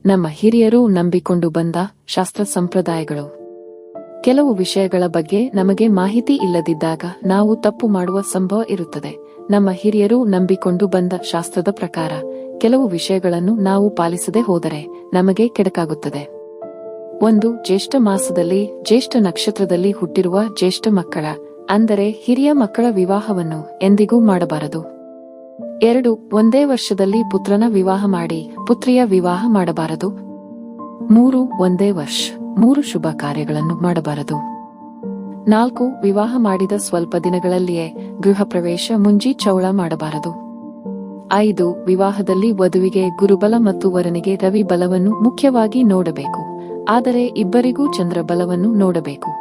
ನಮ್ಮ ಹಿರಿಯರು ನಂಬಿಕೊಂಡು ಬಂದ ಶಾಸ್ತ್ರ ಸಂಪ್ರದಾಯಗಳು. ಕೆಲವು ವಿಷಯಗಳ ಬಗ್ಗೆ ನಮಗೆ ಮಾಹಿತಿ ಇಲ್ಲದಿದ್ದಾಗ ನಾವು ತಪ್ಪು ಮಾಡುವ ಸಂಭವ ಇರುತ್ತದೆ. ನಮ್ಮ ಹಿರಿಯರು ನಂಬಿಕೊಂಡು ಬಂದ ಶಾಸ್ತ್ರದ ಪ್ರಕಾರ ಕೆಲವು ವಿಷಯಗಳನ್ನು ನಾವು ಪಾಲಿಸದೆ ಹೋದರೆ ನಮಗೆ ಕೆಡಕಾಗುತ್ತದೆ. 1. ಜ್ಯೇಷ್ಠ ಮಾಸದಲ್ಲಿ ಜ್ಯೇಷ್ಠ ನಕ್ಷತ್ರದಲ್ಲಿ ಹುಟ್ಟಿರುವ ಜ್ಯೇಷ್ಠ ಮಕ್ಕಳ ಅಂದರೆ ಹಿರಿಯ ಮಕ್ಕಳ ವಿವಾಹವನ್ನು ಎಂದಿಗೂ ಮಾಡಬಾರದು. 2. ಒಂದೇ ವರ್ಷದಲ್ಲಿ ಪುತ್ರನ ವಿವಾಹ ಮಾಡಿ ಪುತ್ರಿಯ ವಿವಾಹ ಮಾಡಬಾರದು. 3. ಒಂದೇ ವರ್ಷ 3 ಶುಭ ಕಾರ್ಯಗಳನ್ನು ಮಾಡಬಾರದು. 4. ವಿವಾಹ ಮಾಡಿದ ಸ್ವಲ್ಪ ದಿನಗಳಲ್ಲಿಯೇ ಗೃಹ ಪ್ರವೇಶ ಮುಂಜಿ ಚೌಳ ಮಾಡಬಾರದು. 5. ವಿವಾಹದಲ್ಲಿ ವಧುವಿಗೆ ಗುರುಬಲ ಮತ್ತು ವರನಿಗೆ ರವಿ ಬಲವನ್ನು ಮುಖ್ಯವಾಗಿ ನೋಡಬೇಕು, ಆದರೆ ಇಬ್ಬರಿಗೂ ಚಂದ್ರ ಬಲವನ್ನು ನೋಡಬೇಕು.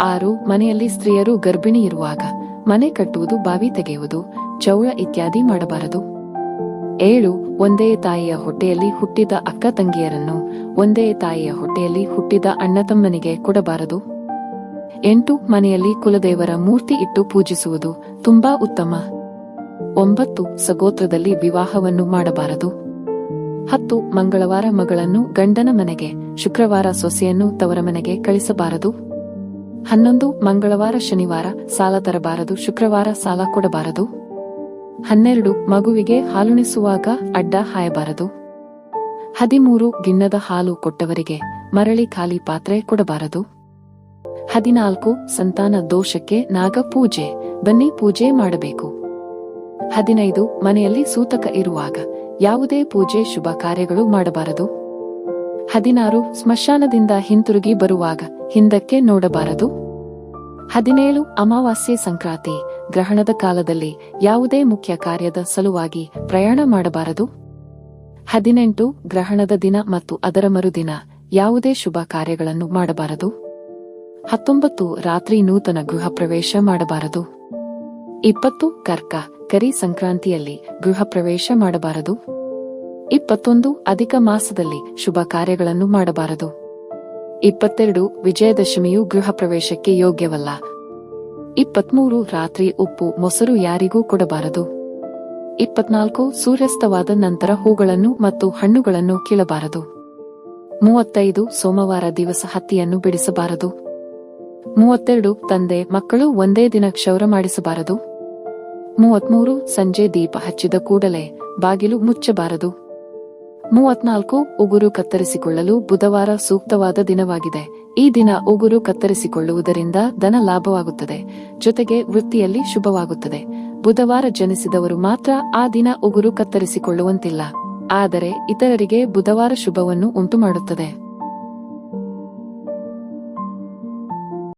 6. ಮನೆಯಲ್ಲಿ ಸ್ತ್ರೀಯರು ಗರ್ಭಿಣಿ ಇರುವಾಗ ಮನೆ ಕಟ್ಟುವುದು, ಬಾವಿ ತೆಗೆಯುವುದು, ಚೌಳ ಇತ್ಯಾದಿ ಮಾಡಬಾರದು. 7. ಒಂದೇ ತಾಯಿಯ ಹೊಟ್ಟೆಯಲ್ಲಿ ಹುಟ್ಟಿದ ಅಕ್ಕ ತಂಗಿಯರನ್ನು ಒಂದೇ ತಾಯಿಯ ಹೊಟ್ಟೆಯಲ್ಲಿ ಹುಟ್ಟಿದ ಅಣ್ಣ ತಮ್ಮನಿಗೆ ಕೊಡಬಾರದು. 8. ಮನೆಯಲ್ಲಿ ಕುಲದೇವರ ಮೂರ್ತಿ ಇಟ್ಟು ಪೂಜಿಸುವುದು ತುಂಬಾ ಉತ್ತಮ. 9. ಸಗೋತ್ರದಲ್ಲಿ ವಿವಾಹವನ್ನು ಮಾಡಬಾರದು. 10. ಮಂಗಳವಾರ ಮಗಳನ್ನು ಗಂಡನ ಮನೆಗೆ, ಶುಕ್ರವಾರ ಸೊಸೆಯನ್ನು ತವರ ಮನೆಗೆ ಕಳಿಸಬಾರದು. 11. ಮಂಗಳವಾರ ಶನಿವಾರ ಸಾಲ ತರಬಾರದು, ಶುಕ್ರವಾರ ಸಾಲ ಕೊಡಬಾರದು. 12. ಮಗುವಿಗೆ ಹಾಲುಣಿಸುವಾಗ ಅಡ್ಡ ಹಾಯಬಾರದು. 13. ಗಿಣ್ಣದ ಹಾಲು ಕೊಟ್ಟವರಿಗೆ ಮರಳಿ ಖಾಲಿ ಪಾತ್ರೆ ಕೊಡಬಾರದು. 14. ಸಂತಾನ ದೋಷಕ್ಕೆ ನಾಗ ಪೂಜೆ, ಬನ್ನಿ ಪೂಜೆ ಮಾಡಬೇಕು. 15. ಮನೆಯಲ್ಲಿ ಸೂತಕ ಇರುವಾಗ ಯಾವುದೇ ಪೂಜೆ ಶುಭ ಕಾರ್ಯಗಳು ಮಾಡಬಾರದು. 16. ಸ್ಮಶಾನದಿಂದ ಹಿಂತಿರುಗಿ ಬರುವಾಗ ಹಿಂದಕ್ಕೆ ನೋಡಬಾರದು. 17. ಅಮಾವಾಸ್ಯೆ, ಸಂಕ್ರಾಂತಿ, ಗ್ರಹಣದ ಕಾಲದಲ್ಲಿ ಯಾವುದೇ ಮುಖ್ಯ ಕಾರ್ಯದ ಸಲುವಾಗಿ ಪ್ರಯಾಣ ಮಾಡಬಾರದು. 18. ಗ್ರಹಣದ ದಿನ ಮತ್ತು ಅದರ ಮರುದಿನ ಯಾವುದೇ ಶುಭ ಕಾರ್ಯಗಳನ್ನು ಮಾಡಬಾರದು. 19. ರಾತ್ರಿ ನೂತನ ಗೃಹ ಪ್ರವೇಶ ಮಾಡಬಾರದು. 20. ಕರಿ ಸಂಕ್ರಾಂತಿಯಲ್ಲಿ ಗೃಹ ಪ್ರವೇಶ ಮಾಡಬಾರದು. 21. ಅಧಿಕ ಮಾಸದಲ್ಲಿ ಶುಭ ಕಾರ್ಯಗಳನ್ನು ಮಾಡಬಾರದು. 22. ವಿಜಯದಶಮಿಯು ಗೃಹ ಪ್ರವೇಶಕ್ಕೆ ಯೋಗ್ಯವಲ್ಲ. 23. ರಾತ್ರಿ ಉಪ್ಪು ಮೊಸರು ಯಾರಿಗೂ ಕೊಡಬಾರದು. 24. ಸೂರ್ಯಾಸ್ತವಾದ ನಂತರ ಹೂಗಳನ್ನು ಮತ್ತು ಹಣ್ಣುಗಳನ್ನು ಕೀಳಬಾರದು. 35. ಸೋಮವಾರ ದಿವಸ ಹತ್ತಿಯನ್ನು ಬಿಡಿಸಬಾರದು. 32. ತಂದೆ ಮಕ್ಕಳು ಒಂದೇ ದಿನ ಕ್ಷೌರ ಮಾಡಿಸಬಾರದು. 33. ಸಂಜೆ ದೀಪ ಹಚ್ಚಿದ ಕೂಡಲೇ ಬಾಗಿಲು ಮುಚ್ಚಬಾರದು. 34. ಉಗುರು ಕತ್ತರಿಸಿಕೊಳ್ಳಲು ಬುಧವಾರ ಸೂಕ್ತವಾದ ದಿನವಾಗಿದೆ. ಈ ದಿನ ಉಗುರು ಕತ್ತರಿಸಿಕೊಳ್ಳುವುದರಿಂದ ಧನ ಲಾಭವಾಗುತ್ತದೆ, ಜೊತೆಗೆ ವೃತ್ತಿಯಲ್ಲಿ ಶುಭವಾಗುತ್ತದೆ. ಬುಧವಾರ ಜನಿಸಿದವರು ಮಾತ್ರ ಆ ದಿನ ಉಗುರು ಕತ್ತರಿಸಿಕೊಳ್ಳುವಂತಿಲ್ಲ, ಆದರೆ ಇತರರಿಗೆ ಬುಧವಾರ ಶುಭವನ್ನು ಉಂಟುಮಾಡುತ್ತದೆ.